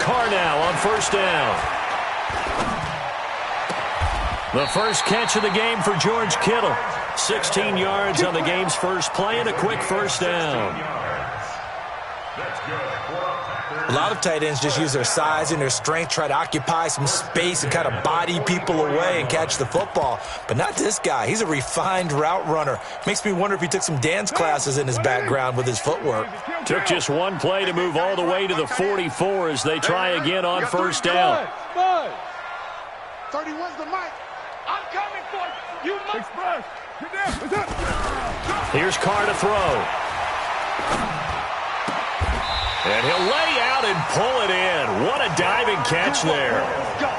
Carr now on first down. The first catch of the game for George Kittle. 16 yards on the game's first play and a quick first down. A lot of tight ends just use their size and their strength, try to occupy some space and kind of body people away and catch the football. But not this guy. He's a refined route runner. Makes me wonder if he took some dance classes in his background with his footwork. Took just one play to move all the way to the 44 as they try again on first down. 31's the mic. I'm coming for you. You must. Here's Carr to throw. And he'll lay out and pull it in. What a diving catch there.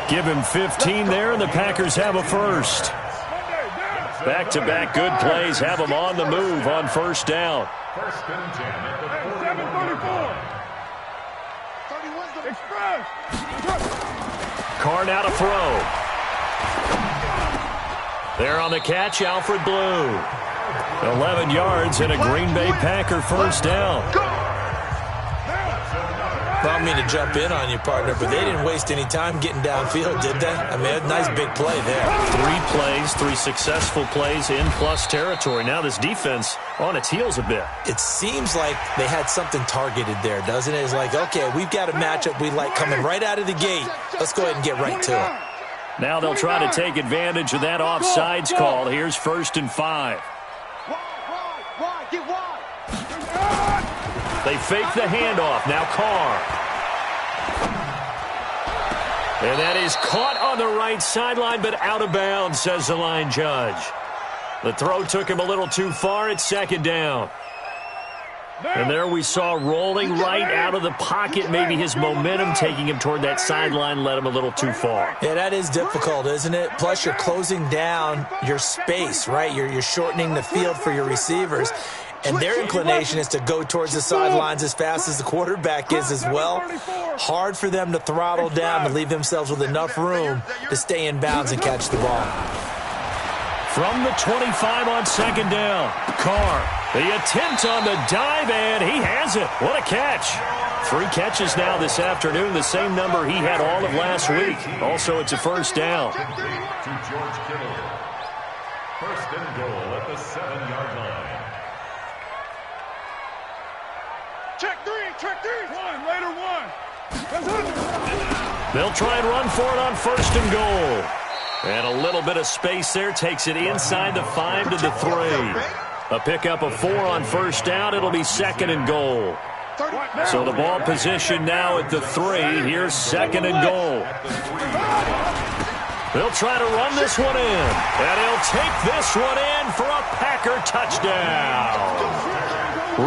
Give him 15 there, and the Packers have a first. Back-to-back good plays have them on the move on first down. First and 10 at the 41. Carr now to throw. There on the catch, Alfred Blue. 11 yards and a Green Bay Packer first down. I don't mean to jump in on you, partner, but they didn't waste any time getting downfield, did they? I mean, a nice big play there. 3 plays, 3 successful plays in plus territory. Now this defense on its heels a bit. It seems like they had something targeted there, doesn't it? It's like, okay, we've got a matchup we like coming right out of the gate. Let's go ahead and get right to it. Now they'll try to take advantage of that offsides call. Here's first and 5. Get wide. They fake the handoff. Now Carr. And that is caught on the right sideline, but out of bounds, says the line judge. The throw took him a little too far. It's second down. And there we saw rolling right out of the pocket. Maybe his momentum taking him toward that sideline led him a little too far. Yeah, that is difficult, isn't it? Plus, you're closing down your space, right? You're shortening the field for your receivers. And their inclination is to go towards the sidelines as fast as the quarterback is as well. Hard for them to throttle down to leave themselves with enough room to stay in bounds and catch the ball. From the 25 on second down, Carr. The attempt on the dive, and he has it. What a catch. 3 catches now this afternoon, the same number he had all of last week. Also, it's a first down. To George Kittle. First and goal at the 7-yard line. Check three. One. They'll try and run for it on first and goal. And a little bit of space there takes it inside the 5 to the 3. A pickup of 4 on first down. It'll be second and goal. So the ball position now at the 3. Here's second and goal. They'll try to run this one in. And he'll take this one in for a Packer touchdown.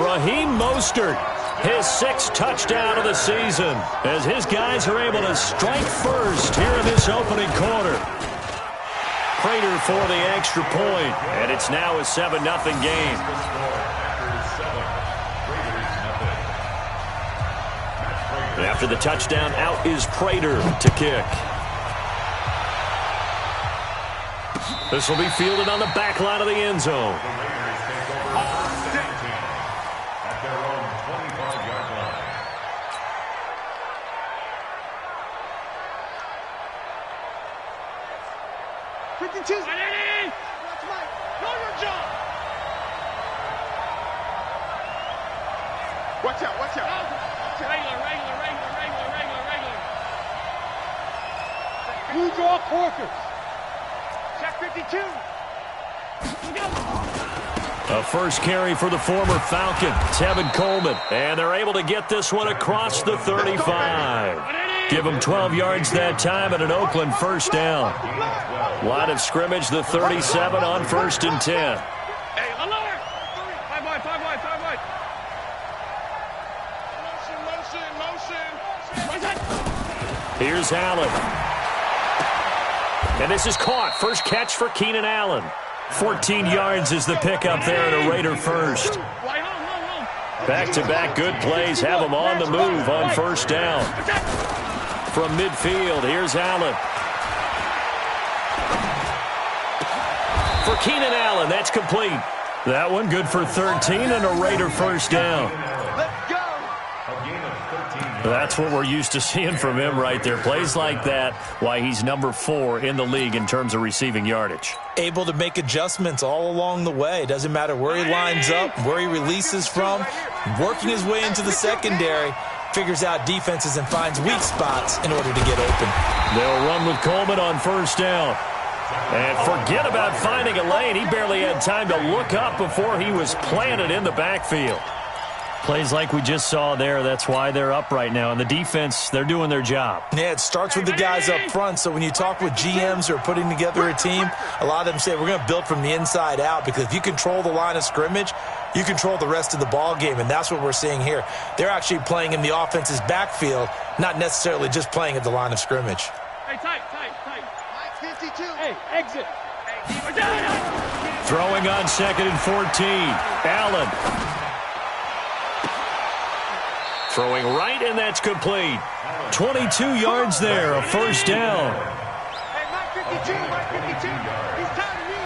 Raheem Mostert, his 6th touchdown of the season, as his guys are able to strike first here in this opening quarter. Prater for the extra point, and it's now a 7-0 game. After the touchdown, out is Prater to kick. This will be fielded on the back line of the end zone. At their own 25-yard line. Watch out. Regular. Blue draw quarters. Check 52. A first carry for the former Falcon, Tevin Coleman. And they're able to get this one across the 35. Give them 12 yards that time and an Oakland first down. Line of scrimmage, the 37 on first and 10. Hey, alert! 5 wide. Motion. Here's Allen. And this is caught. First catch for Keenan Allen. 14 yards is the pickup there at a Raider first. Back-to-back good plays have them on the move on first down. From midfield, here's Allen. For Keenan Allen, that's complete. That one good for 13 and a Raider first down. Let's go. That's what we're used to seeing from him right there. Plays like that, why he's number 4 in the league in terms of receiving yardage. Able to make adjustments all along the way. Doesn't matter where he lines up, where he releases from. Working his way into the secondary, figures out defenses and finds weak spots in order to get open. They'll run with Coleman on first down. And forget about finding a lane. He barely had time to look up before he was planted in the backfield. Plays like we just saw there. That's why they're up right now. And the defense, they're doing their job. Yeah, it starts with the guys up front. So when you talk with GMs who are putting together a team, a lot of them say we're going to build from the inside out, because if you control the line of scrimmage, you control the rest of the ball game, and that's what we're seeing here. They're actually playing in the offense's backfield, not necessarily just playing at the line of scrimmage. Hey, tight. 52. Hey, exit. Throwing on 2nd and 14. Allen. Throwing right, and that's complete. 22 yards there, a first down. Hey, Mike 52. He's tied to me.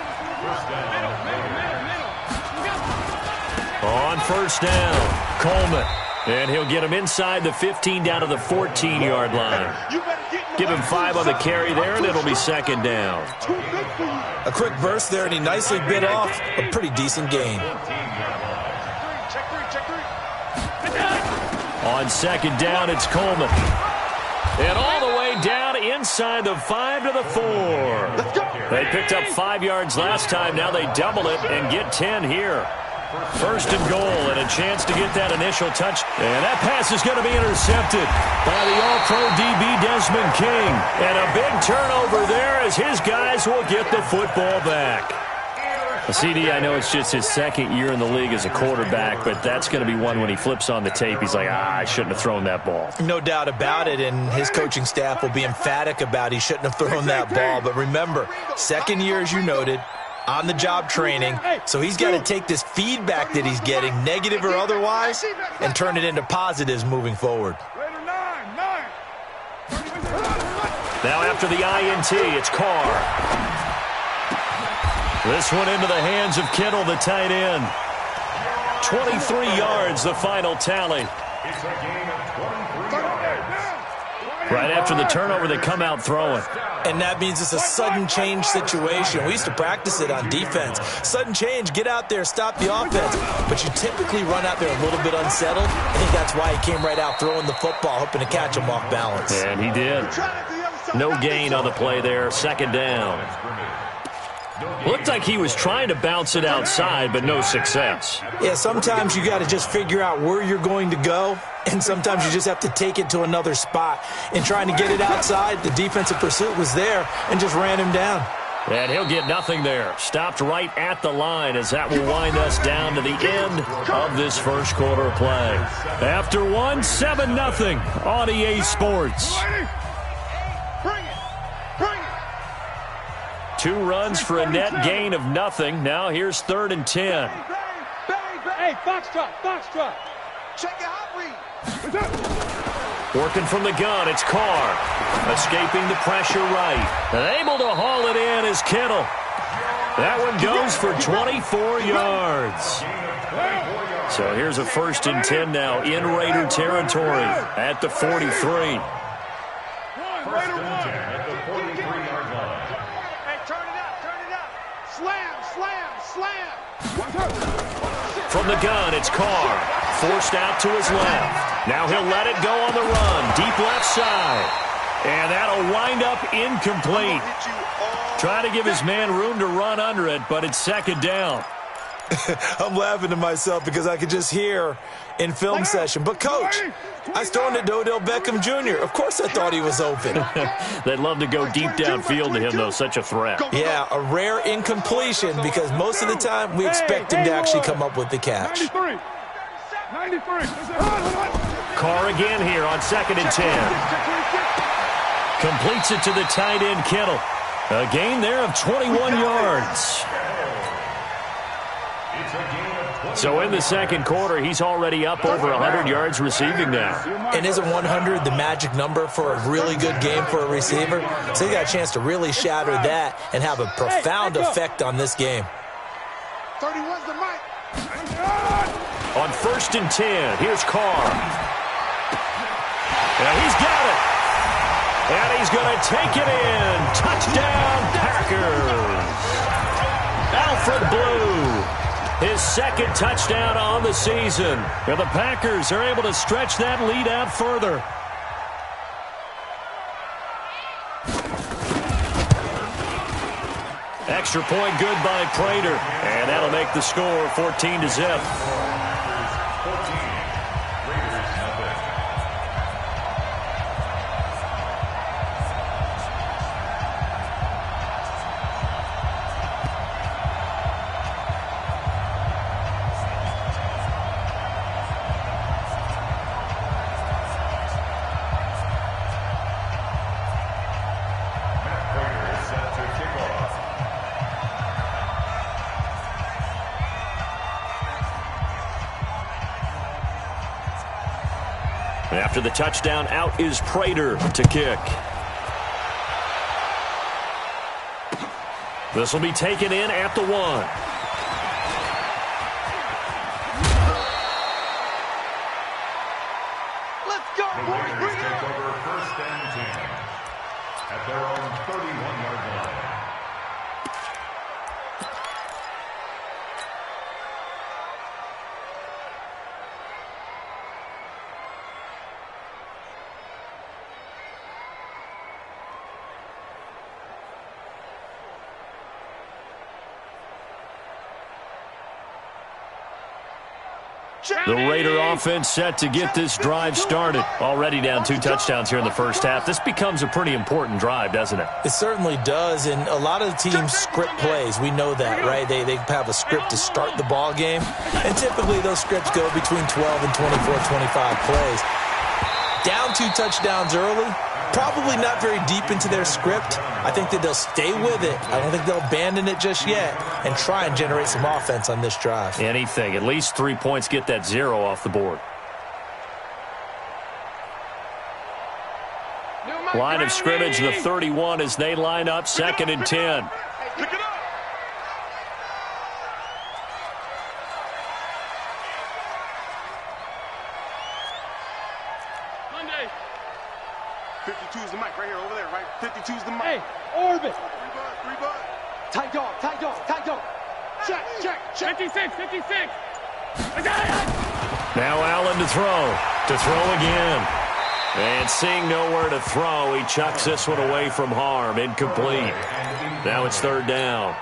Middle. On first down, Coleman. And he'll get him inside the 15 down to the 14-yard line. Give him 5 on the carry there, and it'll be second down. A quick burst there, and he nicely bit off a pretty decent gain. Check three. On second down, it's Coleman. And all the way down inside the 5 to the 4. They picked up 5 yards last time. Now they double it and get 10 here. First and goal, and a chance to get that initial touch. And that pass is going to be intercepted by the All-Pro DB Desmond King. And a big turnover there as his guys will get the football back. CD, I know it's just his second year in the league as a quarterback, but that's going to be one when he flips on the tape. He's like, I shouldn't have thrown that ball. No doubt about it, and his coaching staff will be emphatic about he shouldn't have thrown that ball. But remember, second year, as you noted, on-the-job training, so he's got to take this feedback that he's getting, negative or otherwise, and turn it into positives moving forward. Now after the INT, it's Carr. This one into the hands of Kittle, the tight end. 23 yards, the final tally. Right after the turnover, they come out throwing. And that means it's a sudden change situation. We used to practice it on defense. Sudden change, get out there, stop the offense. But you typically run out there a little bit unsettled. I think that's why he came right out throwing the football, hoping to catch him off balance. And he did. No gain on the play there, second down. Looked like he was trying to bounce it outside, but no success. Yeah, sometimes you got to just figure out where you're going to go, and sometimes you just have to take it to another spot. In trying to get it outside, the defensive pursuit was there and just ran him down. And he'll get nothing there. Stopped right at the line as that will wind us down to the end of this first quarter play. After one, 7-0 on EA Sports. Bring it. 2 runs for a net gain of nothing. Now here's 3rd and 10. Hey, Foxtrot. Check your hot read. Working from the gun, it's Carr. Escaping the pressure right. And able to haul it in is Kittle. That one goes for 24 yards. So here's a 1st and 10 now in Raider territory at the 43. From the gun, it's Carr. Forced out to his left. Now he'll let it go on the run. Deep left side. And that'll wind up incomplete. Trying to give his man room to run under it, but it's second down. I'm laughing to myself because I could just hear in film session. But, Coach, I was throwing it to Odell Beckham Jr. Of course I thought he was open. They'd love to go deep downfield to him, though. Such a threat. Yeah, a rare incompletion because most of the time we expect him to actually come up with the catch. 93. Carr again here on 2nd and 10. Completes it to the tight end, Kittle. A gain there of 21 yards. So in the second quarter, he's already up over 100 yards receiving now. And isn't 100 the magic number for a really good game for a receiver? So he got a chance to really shatter that and have a profound effect on this game. 31's the mic. On 1st and 10, here's Carr. And he's got it. And he's going to take it in. Touchdown, Packers. Alfred Blue, his second touchdown on the season. And the Packers are able to stretch that lead out further. Extra point good by Prater. And that'll make the score 14-0. After the touchdown, out is Prater to kick. This will be taken in at the 1. Let's go, boys. Raiders take over 1st and 10 at their own 31-yard line. The Raider offense set to get this drive started. Already down 2 touchdowns here in the first half. This becomes a pretty important drive, doesn't it? It certainly does, and a lot of the teams script plays. We know that, right? They have a script to start the ball game, and typically those scripts go between 12 and 24, 25 plays. Down 2 touchdowns early, probably not very deep into their script. I think that they'll stay with it. I don't think they'll abandon it just yet and try and generate some offense on this drive. Anything. At least 3 points, get that 0 off the board. Line of scrimmage, the 31 as they line up 2nd and 10. Pick it up. Monday. 52 is the mic right here, over there, right? 52 is the mic. Hey, orbit. 3 bud. Tight dog, tight dog, tight dog. Check, check, check. 56, 56. I got it. Now Allen to throw. To throw again. And seeing nowhere to throw, he chucks this one away from harm. Incomplete. Now it's 3rd down.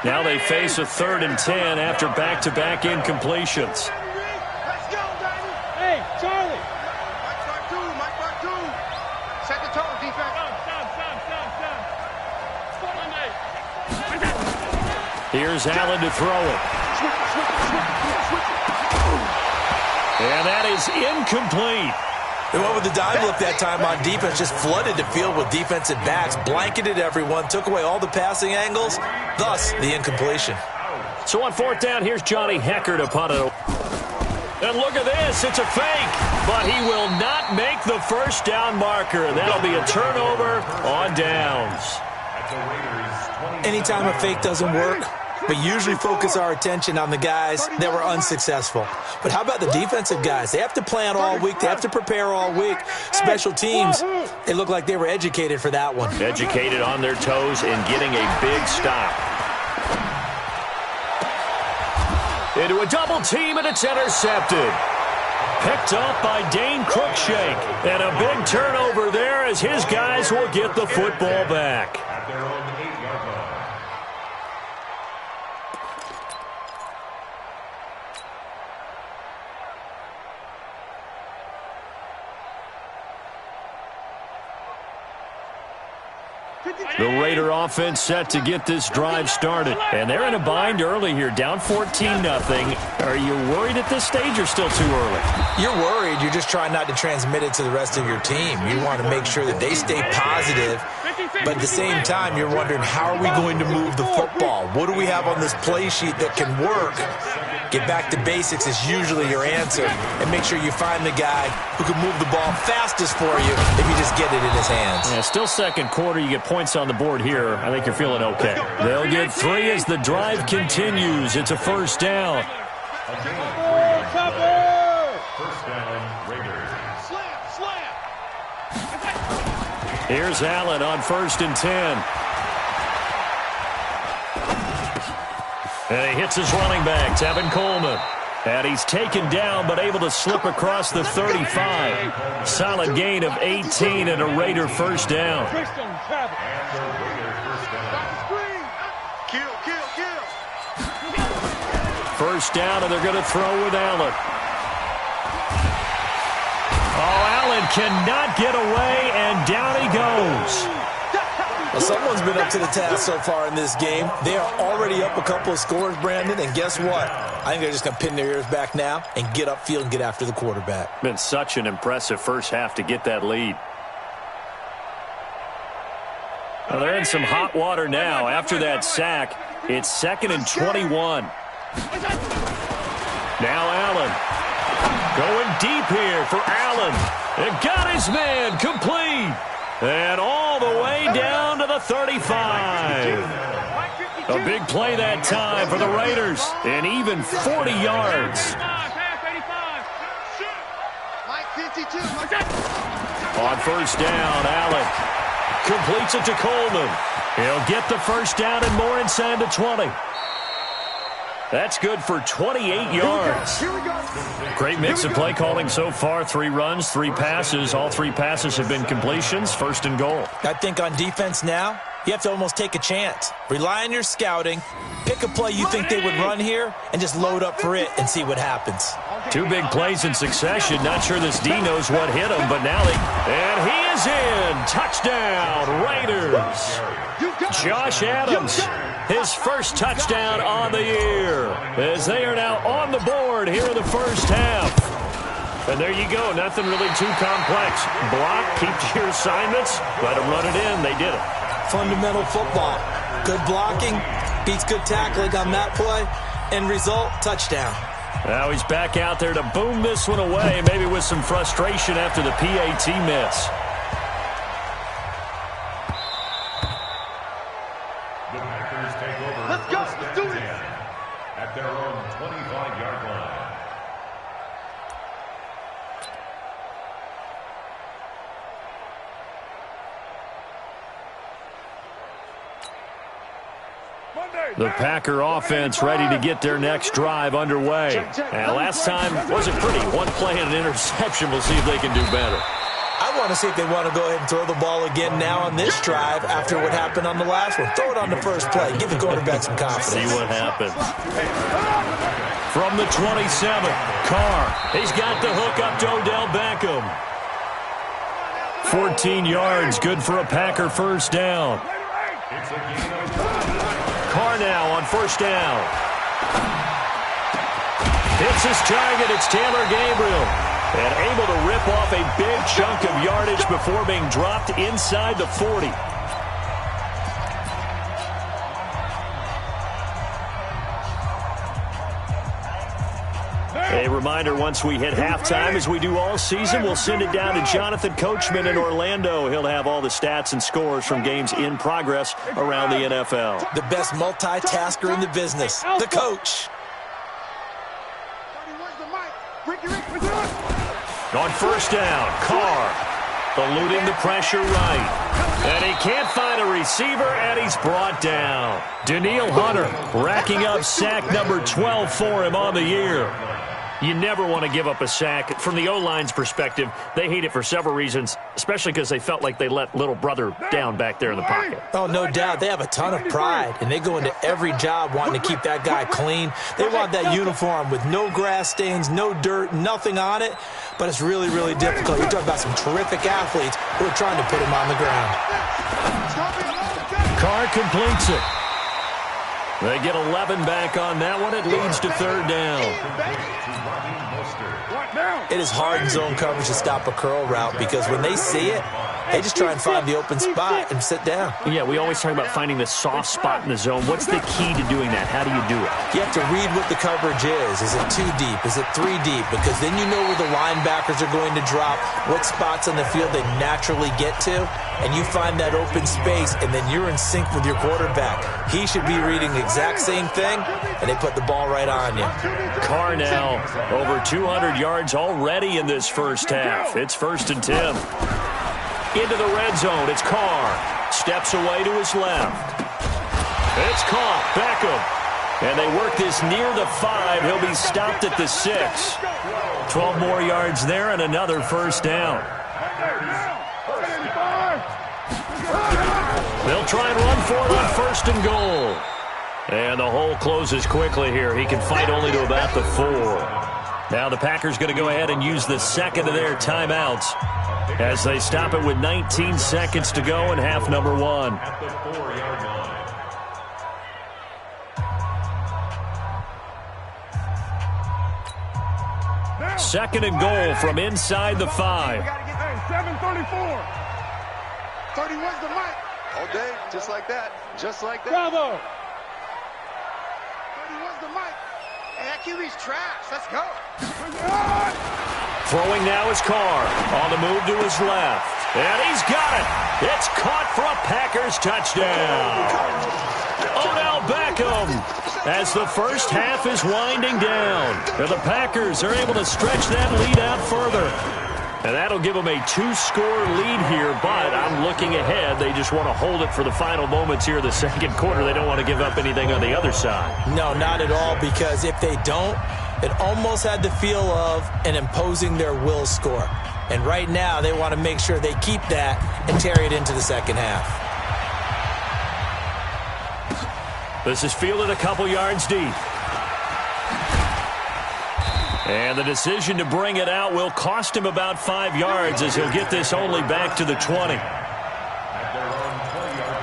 Now they face a 3rd and 10 after back-to-back incompletions. Let's go, baby. Hey, Charlie. Mike back two. Set the tone, defense. Stop. Monday. Here's Allen to throw it. And that is incomplete. They went with the dive look that time on defense, just flooded the field with defensive backs, blanketed everyone, took away all the passing angles, thus the incompletion. So on 4th down, here's Johnny Hecker to punt it. And look at this, it's a fake, but he will not make the 1st down marker. That'll be a turnover on downs. Anytime a fake doesn't work, we usually focus our attention on the guys that were unsuccessful. But how about the defensive guys? They have to plan all week. They have to prepare all week. Special teams, they look like they were educated for that one. Educated on their toes and getting a big stop. Into a double team, and it's intercepted. Picked up by Dane Cruikshank. And a big turnover there as his guys will get the football back. At their own 8-yard line. The Raider offense set to get this drive started. And they're in a bind early here, down 14-0. Are you worried at this stage or still too early? You're worried. You're just trying not to transmit it to the rest of your team. You want to make sure that they stay positive But at the same time, you're wondering, how are we going to move the football? What do we have on this play sheet that can work? Get back to basics is usually your answer. And make sure you find the guy who can move the ball fastest for you if you just get it in his hands. Yeah, still second quarter. You get points on the board here. I think you're feeling okay. They'll get 3 as the drive continues. It's a first down. First down, Raiders. Here's Allen on 1st and 10. And he hits his running back, Tevin Coleman. And he's taken down but able to slip across the 35. Solid gain of 18 and a Raider first down. First down, and they're going to throw with Allen. Oh, Allen cannot get away, and down he goes. Well, someone's been up to the task so far in this game. They are already up a couple of scores, Brandon, and guess what? I think they're just going to pin their ears back now and get upfield and get after the quarterback. Been such an impressive first half to get that lead. Well, they're in some hot water now. After that sack, it's 2nd and 21. Now Allen. Going deep here for Allen. And got his man complete. And all the way down to the 35. A big play that time for the Raiders. And even 40 yards. On first down, Allen completes it to Coleman. He'll get the first down and more inside the 20. That's good for 28 yards. Great mix of play calling so far. 3 runs, 3 passes. All 3 passes have been completions. 1st and goal. I think on defense now, you have to almost take a chance. Rely on your scouting. Pick a play you think they would run here and just load up for it and see what happens. 2 big plays in succession. Not sure this D knows what hit him, but now and he is in. Touchdown, Raiders. Josh Adams, his first touchdown on the year, as they are now on the board here in the first half. And there you go. Nothing really too complex. Block, keep to your assignments, let them run it in. They did it. Fundamental football. Good blocking beats good tackling on that play. End result, touchdown. Now he's back out there to boom this one away, maybe with some frustration after the PAT miss. The Packers take over. Let's go. Let's do it. At their own 25-yard line. The Packer offense ready to get their next drive underway. And last time wasn't pretty. 1 play and an interception. We'll see if they can do better. I want to see if they want to go ahead and throw the ball again now on this drive after what happened on the last one. Throw it on the first play. Give the quarterback some confidence. See what happens. From the 27, Carr. He's got the hook up to Odell Beckham. 14 yards, good for a Packer first down. Carr now on first down. Hits his target. It's Taylor Gabriel. And able to rip off a big chunk of yardage before being dropped inside the 40. A reminder, once we hit halftime, as we do all season, we'll send it down to Jonathan Coachman in Orlando. He'll have all the stats and scores from games in progress around the NFL. The best multitasker in the business, the coach. On first down, Carr eluding the pressure right. And he can't find a receiver, and he's brought down. Daniil Hunter racking up sack number 12 for him on the year. You never want to give up a sack. From the O-line's perspective, they hate it for several reasons, especially because they felt like they let little brother down back there in the pocket. Oh, no doubt. They have a ton of pride, and they go into every job wanting to keep that guy clean. They want that uniform with no grass stains, no dirt, nothing on it, but it's really, really difficult. You're talking about some terrific athletes who are trying to put him on the ground. Carr completes it. They get 11 back on that one. It leads to third down. It is hard in zone coverage to stop a curl route because when they see it, They just try and find the open spot and sit down. Yeah, we always talk about finding the soft spot in the zone. What's the key to doing that? How do you do it? You have to read what the coverage is. Is it 2 deep? Is it 3 deep? Because then you know where the linebackers are going to drop, what spots on the field they naturally get to, and you find that open space, and then you're in sync with your quarterback. He should be reading the exact same thing, and they put the ball right on you. Carr now over 200 yards already in this first half. It's 1st and 10. Into the red zone. It's Carr. Steps away to his left. It's caught. Beckham. And they work this near the 5. He'll be stopped at the 6. 12 more yards there and another first down. They'll try and run for it on 1st and goal. And the hole closes quickly here. He can fight only to about the 4. Now the Packers going to go ahead and use the second of their timeouts as they stop it with 19 seconds to go in half number 1. At the 4-yard line. 2nd and goal from inside the 5. Hey, 7:34. 31's the mic. All day, just like that. Just like that. Bravo. 31's the mic. Hey, that QB's trash. Let's go. Throwing now is Carr. On the move to his left. And he's got it. It's caught for a Packers touchdown. Odell Beckham as the first half is winding down. And the Packers are able to stretch that lead out further. And that'll give them a 2-score lead here, but I'm looking ahead. They just want to hold it for the final moments here of the second quarter. They don't want to give up anything on the other side. No, not at all, because if they don't, it almost had the feel of an imposing their will score. And right now, they want to make sure they keep that and carry it into the second half. This is fielded a couple yards deep. And the decision to bring it out will cost him about 5 yards as he'll get this only back to the 20. At their own 20-yard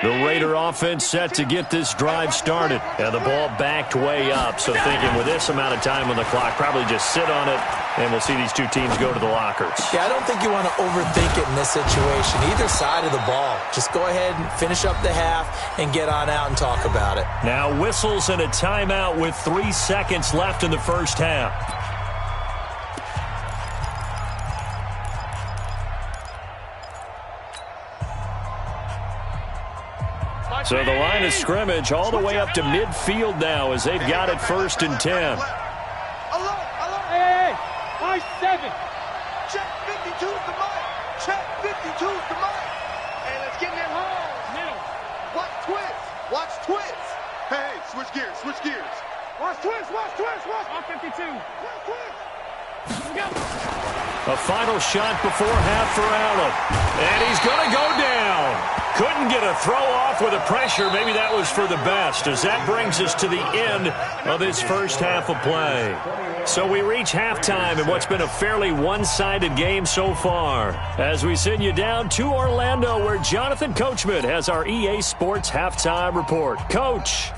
line. The Raider offense set to get this drive started. And the ball backed way up. So thinking with this amount of time on the clock, probably just sit on it, and we'll see these two teams go to the lockers. Yeah, I don't think you want to overthink it in this situation. Either side of the ball. Just go ahead and finish up the half and get on out and talk about it. Now whistles and a timeout with 3 seconds left in the first half. So the line of scrimmage all the way up to midfield now as they've got it 1st and 10. Hey, I 7. Check 52's the mic. Check 52's the mic. Hey, let's get in that hole. Middle. Watch twist. Watch twist. Hey, switch gears. Switch gears. Watch twist. Watch twist. Watch. Off 52. Watch twist. Go. A final shot before half for Allen. And he's going to go down. Couldn't get a throw off with the pressure. Maybe that was for the best, as that brings us to the end of this first half of play. So we reach halftime in what's been a fairly one-sided game so far, as we send you down to Orlando, where Jonathan Coachman has our EA Sports halftime report. Coach.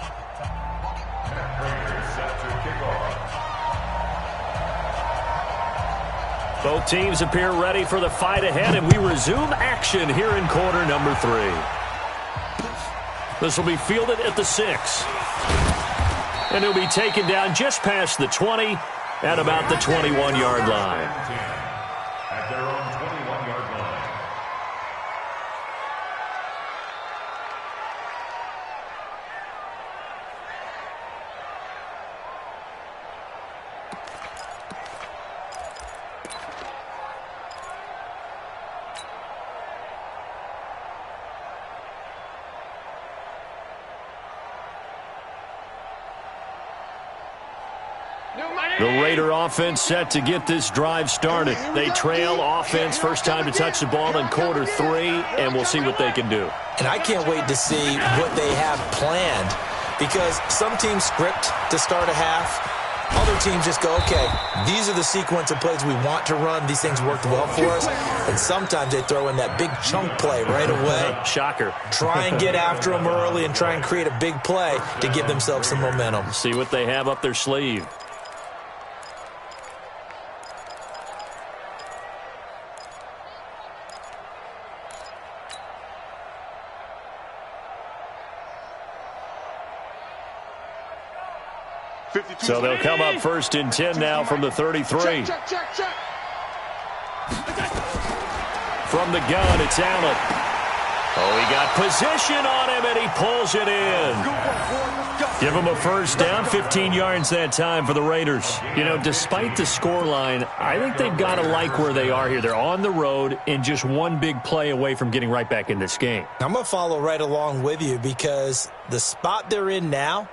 Both teams appear ready for the fight ahead, and we resume action here in quarter number 3. This will be fielded at the 6. And he'll be taken down just past the 20 at about the 21-yard line. At their own 21-yard line. The Raider offense set to get this drive started. They trail offense, first time to touch the ball in quarter 3, and we'll see what they can do. And I can't wait to see what they have planned, because some teams script to start a half, Other teams just go, okay, these are the sequence of plays we want to run. These things worked well for us. And sometimes they throw in that big chunk play right away. Shocker. Try and get after them early and try and create a big play to give themselves some momentum. See what they have up their sleeve. So they'll come up first and 10 now from the 33. Check. From the gun, it's Allen. Oh, he got position on him, and he pulls it in. Give him a first down, 15 yards that time for the Raiders. You know, despite the scoreline, I think they've got to like where they are here. They're on the road and just one big play away from getting right back in this game. I'm going to follow right along with you because the spot they're in now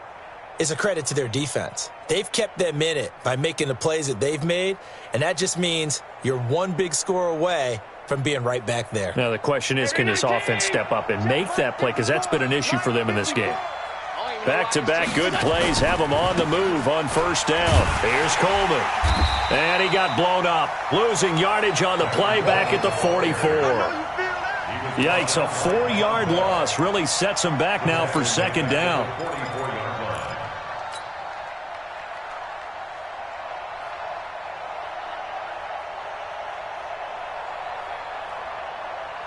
is a credit to their defense. They've kept them in it by making the plays that they've made, and that just means you're one big score away from being right back there. Now the question is, can this offense step up and make that play? Because that's been an issue for them in this game. Back-to-back good plays have them on the move on first down. Here's Coleman. And he got blown up. Losing yardage on the play back at the 44. Yikes, a 4-yard loss really sets them back now for second down.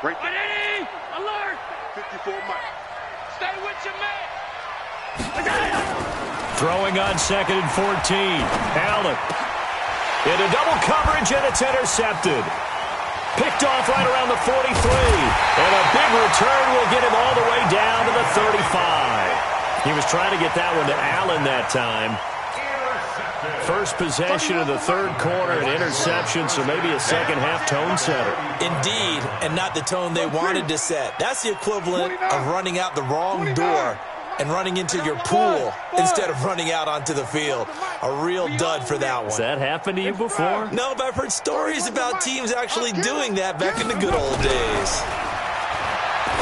Right there. Alert! 54 Mike. Stay with your man. Throwing on second and 14. Allen into double coverage, and it's intercepted. Picked off right around the 43. And a big return will get him all the way down to the 35. He was trying to get that one to Allen that time. First possession of the third quarter, an interception, so maybe a second-half tone setter. Indeed, and not the tone they wanted to set. That's the equivalent of running out the wrong door and running into your pool instead of running out onto the field. A real dud for that one. Has that happened to you before? No, but I've heard stories about teams actually doing that back in the good old days.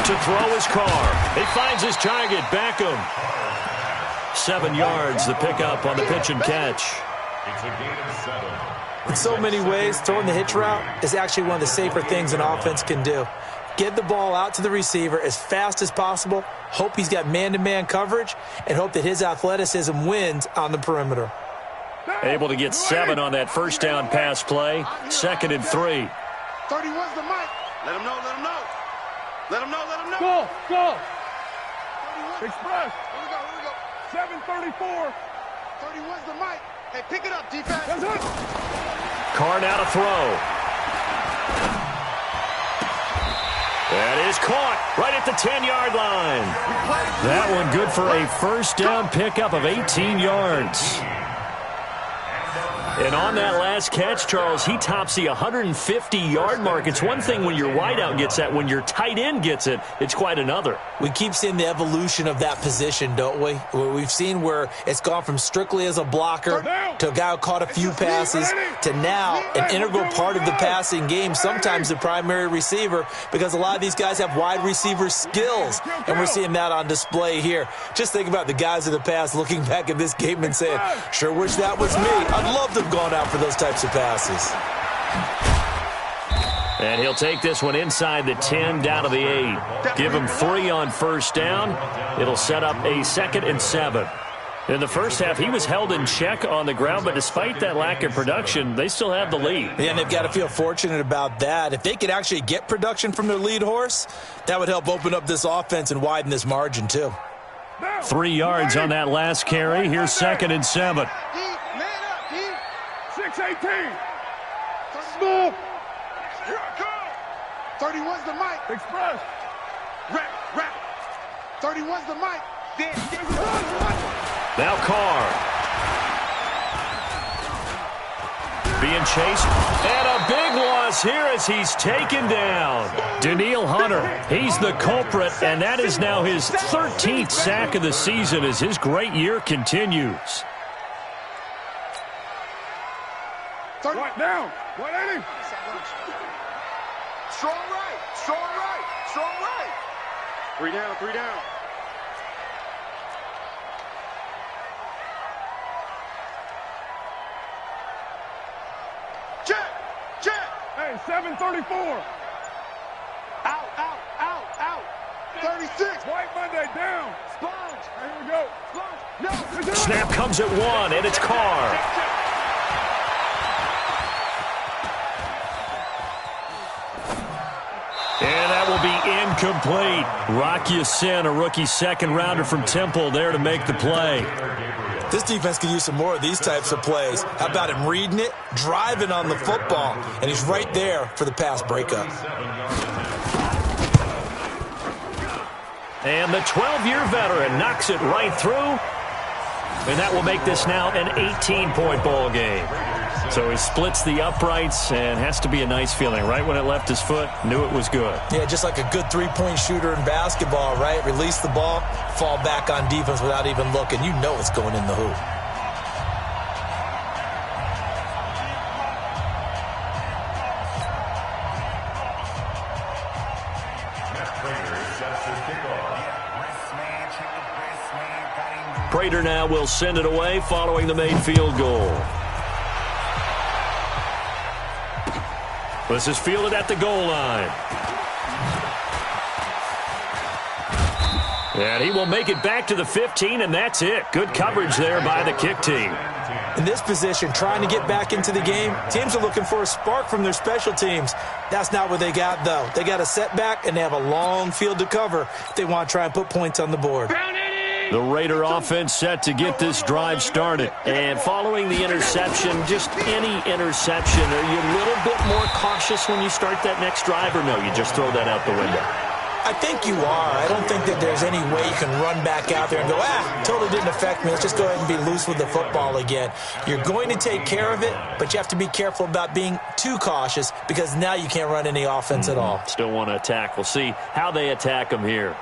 To throw his car. He finds his target, Beckham. 7 yards, the pickup on the pitch and catch. It's a gain of 7. In so many ways, throwing the hitch route is actually one of the safer things an offense can do. Get the ball out to the receiver as fast as possible, hope he's got man-to-man coverage, and hope that his athleticism wins on the perimeter. Able to get 7 on that first down pass play. Second and 3. 31's the mic. Let him know. Let him know. Go. 31. Express. Here we go. 734. 31's the mic. Hey, pick it up, defense. That's it. Carr now to throw. That is caught right at the 10-yard line. That one good for a first down pickup of 18 yards. And on that last catch, Charles, he tops the 150-yard mark. It's one thing when your wideout gets that. When your tight end gets it, it's quite another. We keep seeing the evolution of that position, don't we? We've seen where it's gone from strictly as a blocker to a guy who caught a few passes to now an integral part of the passing game, sometimes the primary receiver, because a lot of these guys have wide receiver skills, and we're seeing that on display here. Just think about the guys of the past looking back at this game and saying, sure wish that was me. I'd love to have gone out for those types of passes. And he'll take this one inside the 10 down to the 8. Give him 3 on first down. It'll set up a 2nd and 7. In the first half, he was held in check on the ground, but despite that lack of production, they still have the lead. And they've got to feel fortunate about that. If they could actually get production from their lead horse, that would help open up this offense and widen this margin too. 3 yards on that last carry. Here's 2nd and 7. 6-18. Smooth. Here I come. 31's the mic. Express. Rap. 31's the mic. Now Carr. Being chased. And a big loss here as he's taken down. Danielle Hunter, he's the culprit, and that is now his 13th sack of the season as his great year continues. Right down. 180. Strong right. 3 down. 7:34. Out. 36. White Monday down. Sponge. Here we go. Sponge. No. Snap comes at one, and it's Carr. And that will be incomplete. Rock Ya-Sin, a rookie second-rounder from Temple, there to make the play. This defense could use some more of these types of plays. How about him reading it, driving on the football, and he's right there for the pass breakup. And the 12-year veteran knocks it right through. And that will make this now an 18-point ball game. So he splits the uprights, and has to be a nice feeling. Right when it left his foot, knew it was good. Yeah, just like a good three-point shooter in basketball, right? Release the ball, fall back on defense without even looking. You know it's going in the hoop. Prater now will send it away following the made field goal. This is fielded at the goal line. And he will make it back to the 15, and that's it. Good coverage there by the kick team. In this position, trying to get back into the game, teams are looking for a spark from their special teams. That's not what they got, though. They got a setback, and they have a long field to cover if they want to try and put points on the board. The Raider offense set to get this drive started. And following the interception, just any interception, are you a little bit more cautious when you start that next drive, or no, you just throw that out the window? I think you are. I don't think that there's any way you can run back out there and go, totally didn't affect me. Let's just go ahead and be loose with the football again. You're going to take care of it, but you have to be careful about being too cautious because now you can't run any offense at all. Still want to attack. We'll see how they attack them here.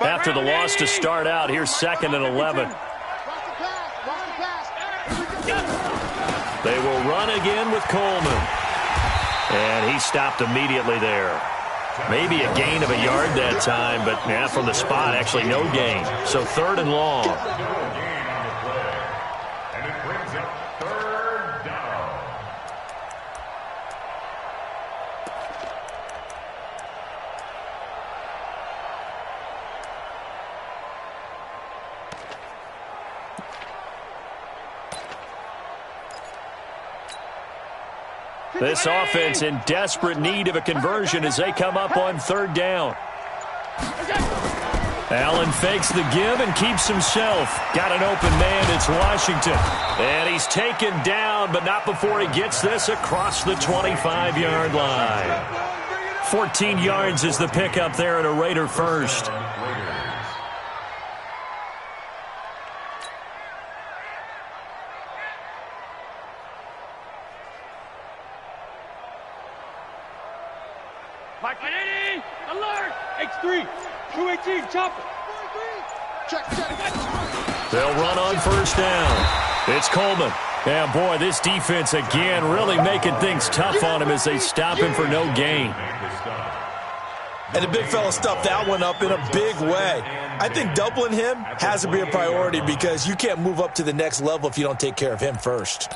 After the loss to start out, here's 2nd and 11. They will run again with Coleman. And he stopped immediately there. Maybe a gain of a yard that time, but yeah, from the spot, actually no gain. So 3rd and long. And it brings up 3rd down. This offense in desperate need of a conversion as they come up on 3rd down. Allen fakes the give and keeps himself. Got an open man, it's Washington. And he's taken down, but not before he gets this across the 25-yard line. 14 yards is the pickup there at a Raider first. Mike 80, alert! X3, 218, chopper. Check. They'll run on 1st down. It's Coleman. And boy, this defense again really making things tough on him as they stop him for no gain. And the big fella stuffed that one up in a big way. I think doubling him has to be a priority because you can't move up to the next level if you don't take care of him first.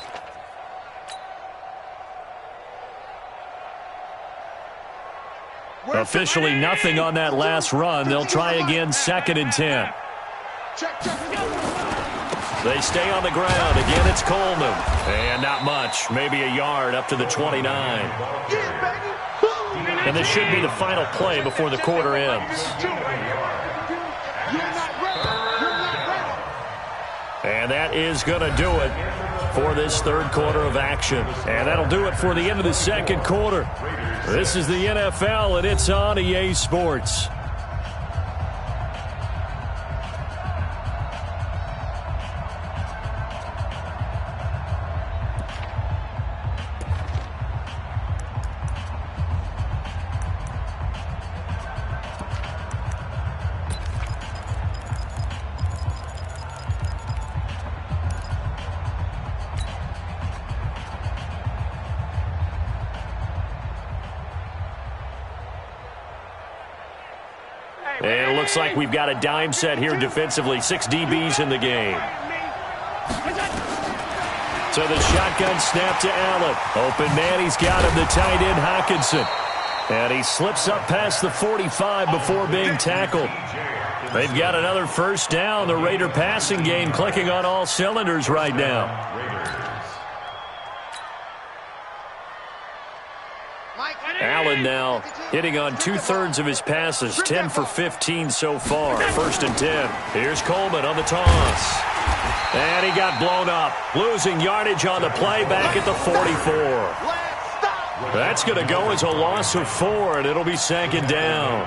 Officially nothing on that last run. They'll try again 2nd and 10. They stay on the ground. Again, it's Coleman. And not much. Maybe a yard up to the 29. And this should be the final play before the quarter ends. And that is going to do it for this 3rd quarter of action. And that'll do it for the end of the 2nd quarter. This is the NFL, and it's on EA Sports. And it looks like we've got a dime set here defensively. 6 DBs in the game. So the shotgun snap to Allen. Open man, he's got him, the tight end Hockenson. And he slips up past the 45 before being tackled. They've got another first down. The Raider passing game clicking on all cylinders right now. Allen now hitting on 2/3 of his passes, 10 for 15 so far. 1st and 10. Here's Coleman on the toss. And he got blown up, losing yardage on the play back at the 44. That's going to go as a loss of 4, and it'll be 2nd down.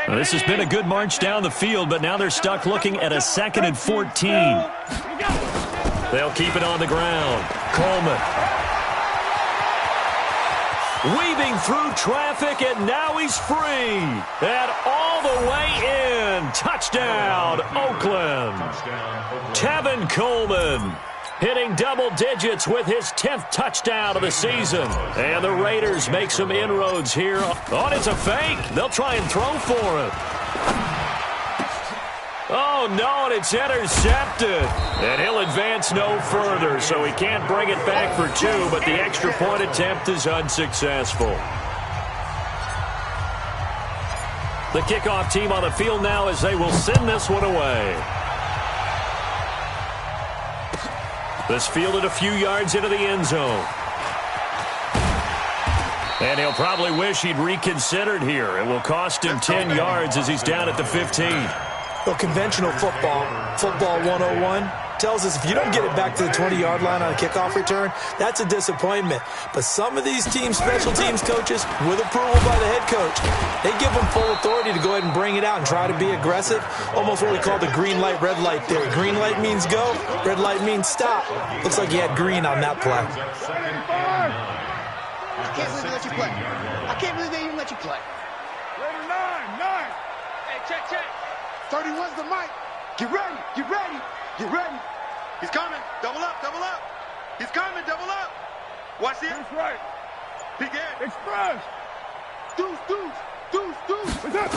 Well, this has been a good march down the field, but now they're stuck looking at a 2nd and 14. They'll keep it on the ground. Coleman. Weaving through traffic, and now he's free. And all the way in. Touchdown, Oakland. Tevin Coleman hitting double digits with his 10th touchdown of the season. And the Raiders make some inroads here. Oh, it's a fake. They'll try and throw for him. Oh, no, and it's intercepted. And he'll advance no further, so he can't bring it back for 2, but the extra point attempt is unsuccessful. The kickoff team on the field now as they will send this one away. This fielded a few yards into the end zone. And he'll probably wish he'd reconsidered here. It will cost him 10 yards as he's down at the 15. Well, conventional football 101, tells us if you don't get it back to the 20-yard line on a kickoff return, that's a disappointment. But some of these teams, special teams coaches, with approval by the head coach, they give them full authority to go ahead and bring it out and try to be aggressive. Almost what we call the green light, red light theory. Green light means go, red light means stop. Looks like you had green on that play. I can't believe they let you play. I can't believe they even let you play. Raider 9. Hey, check. 31's the mic. Get ready. He's coming. Double up. He's coming. Double up. Watch this. That's right. Peek in. Express. Deuce. What's up?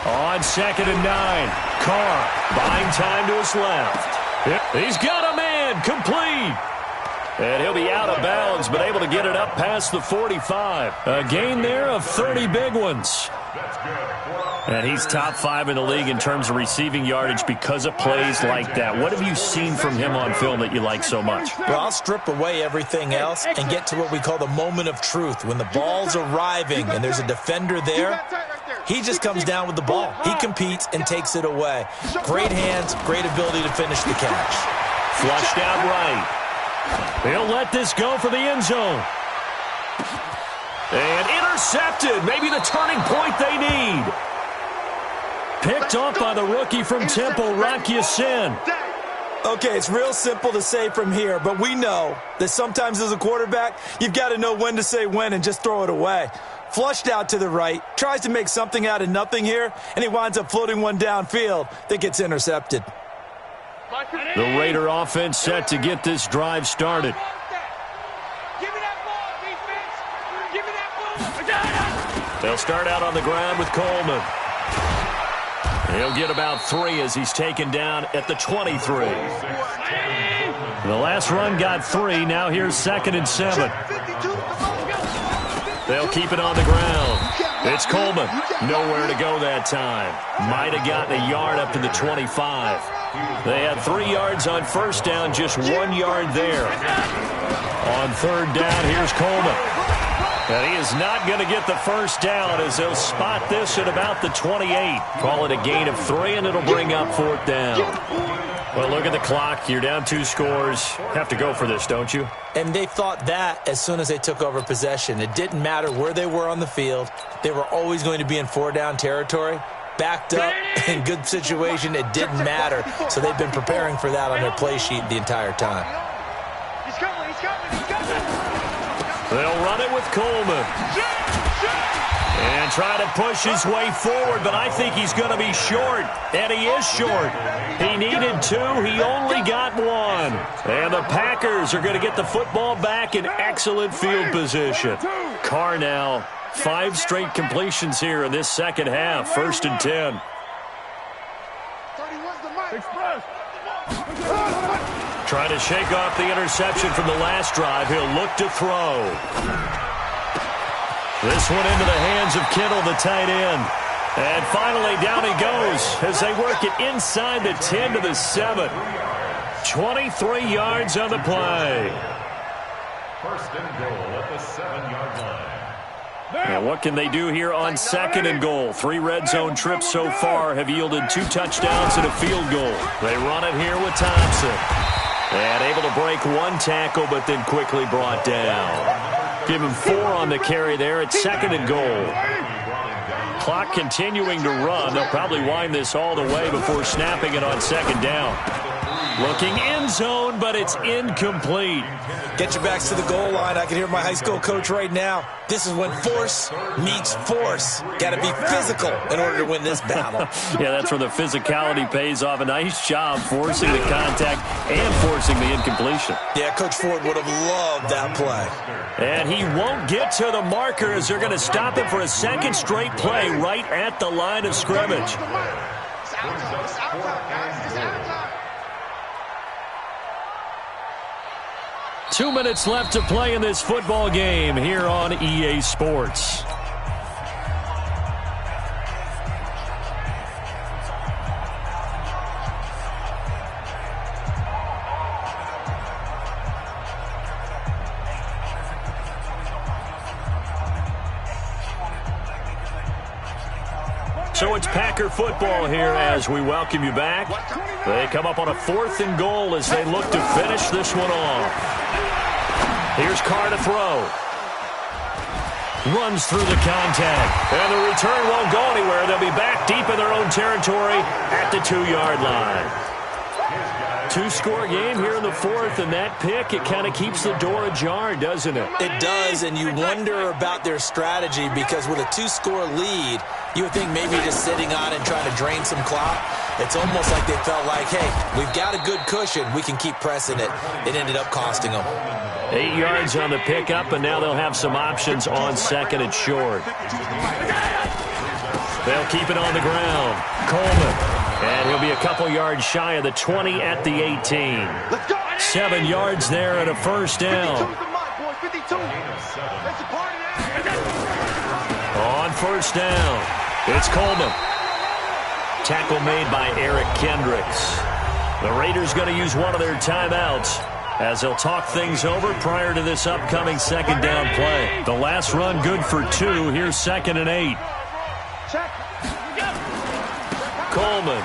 On 2nd and 9. Carr buying time to his left. He's got a man. Complete. And he'll be out of bounds, but able to get it up past the 45. A gain there of 30 big ones. And he's top 5 in the league in terms of receiving yardage because of plays like that. What have you seen from him on film that you like so much? Well, I'll strip away everything else and get to what we call the moment of truth. When the ball's arriving and there's a defender there, he just comes down with the ball. He competes and takes it away. Great hands, great ability to finish the catch. Flushed out right. He'll let this go for the end zone. And intercepted. Maybe the turning point they need. Picked off by the rookie from Temple, Rock Ya-Sin. Okay, it's real simple to say from here, but we know that sometimes as a quarterback, you've got to know when to say when and just throw it away. Flushed out to the right, tries to make something out of nothing here, and he winds up floating one downfield that gets intercepted. The Raider offense set to get this drive started. Give me that ball, defense. Give me that ball. They'll start out on the ground with Coleman. He'll get about 3 as he's taken down at the 23. The last run got 3. Now here's 2nd and 7. They'll keep it on the ground. It's Coleman. Nowhere to go that time. Might have gotten a yard up to the 25. They had 3 yards on first down, just 1 yard there. On 3rd down, here's Coleman. And he is not going to get the first down as they'll spot this at about the 28. Call it a gain of 3, and it'll bring up 4th down. Well, look at the clock. You're down 2 scores. Have to go for this, don't you? And they thought that as soon as they took over possession. It didn't matter where they were on the field. They were always going to be in 4-down territory. Backed up, in good situation, it didn't matter. So they've been preparing for that on their play sheet the entire time. He's coming. They'll run it with Coleman. And try to push his way forward, but I think he's going to be short. And he is short. He needed 2. He only got 1. And the Packers are going to get the football back in excellent field position. Carr now, 5 straight completions here in this second half. 1st and 10. Trying to shake off the interception from the last drive. He'll look to throw. This one into the hands of Kittle, the tight end. And finally, down he goes as they work it inside the 10 to the 7. 23 yards on the play. 1st and goal at the 7-yard line. And what can they do here on 2nd and goal? 3 red zone trips so far have yielded 2 touchdowns and a field goal. They run it here with Thompson. And able to break 1 tackle, but then quickly brought down. Give him 4 on the carry there at 2nd and goal. Clock continuing to run. They'll probably wind this all the way before snapping it on 2nd down. Looking end zone, but it's incomplete. Get your backs to the goal line. I can hear my high school coach right now. This is when force meets force. Got to be physical in order to win this battle. Yeah, that's where the physicality pays off. A nice job forcing the contact and forcing the incompletion. Yeah, Coach Ford would have loved that play. And he won't get to the marker as they're going to stop him for a 2nd straight play right at the line of scrimmage. 2 minutes left to play in this football game here on EA Sports. So it's Packer football here as we welcome you back. They come up on a 4th and goal as they look to finish this one off. Here's Carr to throw. Runs through the contact. And the return won't go anywhere. They'll be back deep in their own territory at the 2-yard line. 2-score game here in the 4th, and that pick, it kind of keeps the door ajar, doesn't it? It does, and you wonder about their strategy because with a 2-score lead, you would think maybe just sitting on it and trying to drain some clock. It's almost like they felt like, hey, we've got a good cushion. We can keep pressing it. It ended up costing them. 8 yards on the pickup, and now they'll have some options on 2nd and short. They'll keep it on the ground. Coleman. And he'll be a couple yards shy of the 20 at the 18. 7 yards there and a 1st down. On 1st down, it's Coleman. Tackle made by Eric Kendricks. The Raiders going to use one of their timeouts as they'll talk things over prior to this upcoming 2nd down play. The last run good for 2. Here's 2nd and 8. Coleman.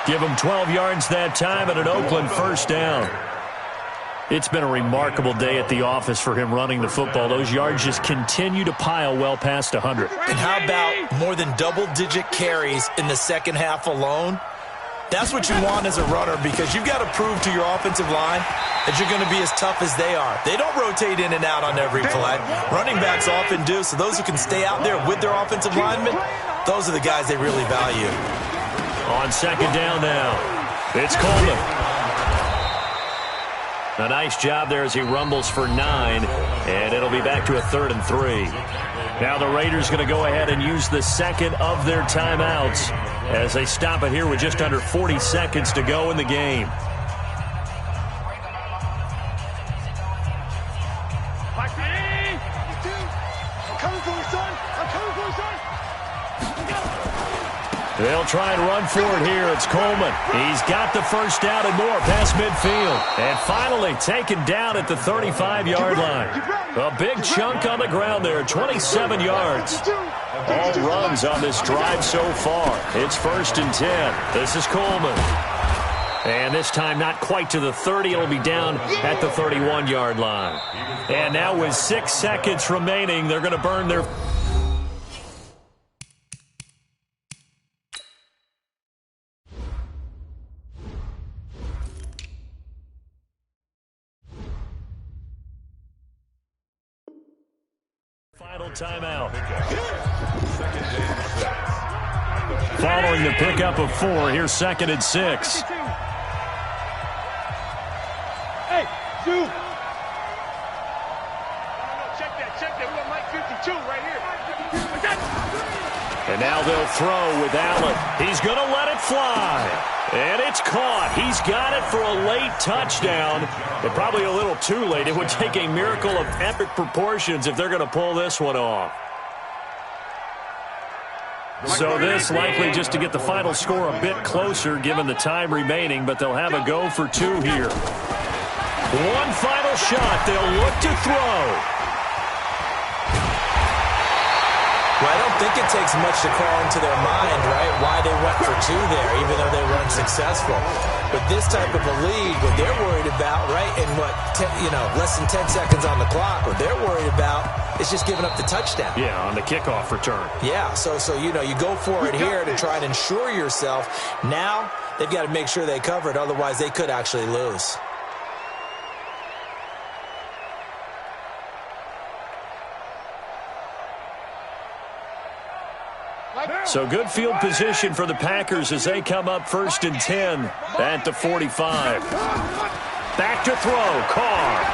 Give him 12 yards that time and an Oakland 1st down. It's been a remarkable day at the office for him running the football. Those yards just continue to pile well past 100. And how about more than double-digit carries in the second half alone? That's what you want as a runner because you've got to prove to your offensive line that you're going to be as tough as they are. They don't rotate in and out on every play. Running backs often do, so those who can stay out there with their offensive linemen, those are the guys they really value. On 2nd down now, it's Coleman. A nice job there as he rumbles for 9, and it'll be back to a 3rd and 3. Now the Raiders going to go ahead and use the 2nd of their timeouts as they stop it here with just under 40 seconds to go in the game. They'll try and run for it here. It's Coleman. He's got the 1st down and more past midfield. And finally taken down at the 35-yard line. A big chunk on the ground there, 27 yards. All runs on this drive so far. It's 1st and 10. This is Coleman. And this time not quite to the 30. It'll be down at the 31-yard line. And now with 6 seconds remaining, they're going to burn their Final timeout. Following the pickup of 4, here's 2nd and 6. Hey, Zoo. Check that. We got Mike 52 right here. And now they'll throw with Allen. He's going to let it fly. And it's caught. He's got it for a late touchdown. But probably a little too late. It would take a miracle of epic proportions if they're going to pull this one off. So this likely just to get the final score a bit closer given the time remaining. But they'll have a go for 2 here. One final shot. They'll look to throw. Well, I don't think it takes much to call into their mind, right, why they went for 2 there, even though they were unsuccessful. But this type of a lead, what they're worried about, right, in less than 10 seconds on the clock, what they're worried about is just giving up the touchdown. Yeah, on the kickoff return. Yeah, so you go for it here to try and ensure yourself. Now they've got to make sure they cover it, otherwise they could actually lose. So good field position for the Packers as they come up 1st and 10 at the 45. Back to throw, Carr.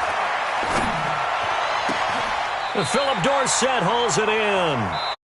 Philip Dorsett hauls it in.